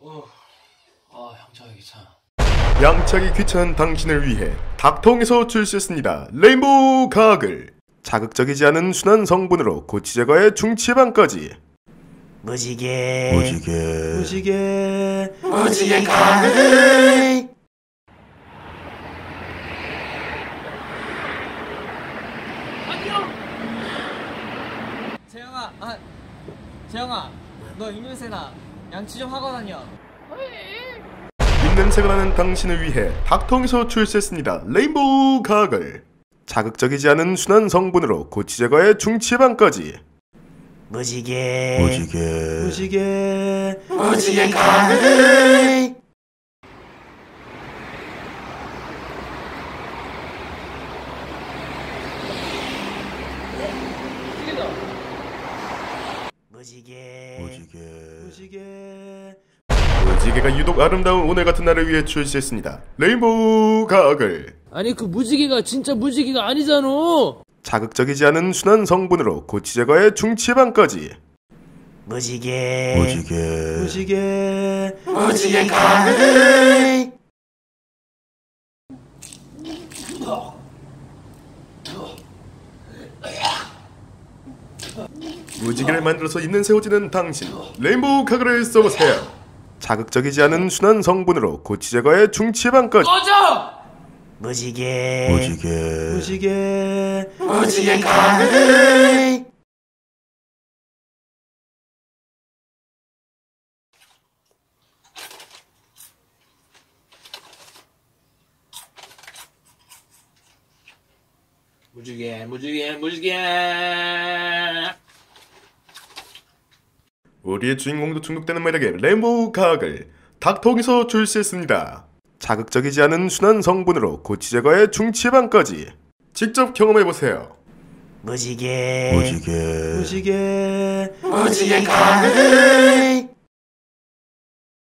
향차하기 귀찮아. 양치하기 귀찮은 당신을 위해 닥터홍에서 출시했습니다. 레인보우 가글. 자극적이지 않은 순한 성분으로 고치 제거에 중치 예방까지. 무지개 가글. 재영아, 너 입냄새나. 양치 좀 하고 다녀. 입냄새가 나는 당신을 위해 닥터홍에서 출시했습니다. 레인보우 가글. 자극적이지 않은 순한 성분으로 고치 제거에 중치 예방까지. 무지개 가글. 무지개가 유독 아름다운 오늘 같은 날을 위해 출시했습니다. 레인보우 가글. 아니 그 무지개가 진짜 무지개가 아니잖아. 자극적이지 않은 순한 성분으로 고치 제거에 중치 예방까지. 무지개 가글. 무지개를 만들어서 입는 세워지는 당신. 레인보우 가글을 써보세요. 자극적이지 않은 순한 성분으로 고치 제거에 중치 예방까지. 꺼져! 무지개 가글. 무지개. 우리의 주인공도 중독되는 매력의 레인보우 가글. 닥터홍에서 출시했습니다. 자극적이지 않은 순한 성분으로 고치 제거에 중치 예방까지. 직접 경험해보세요. 무지개 가글.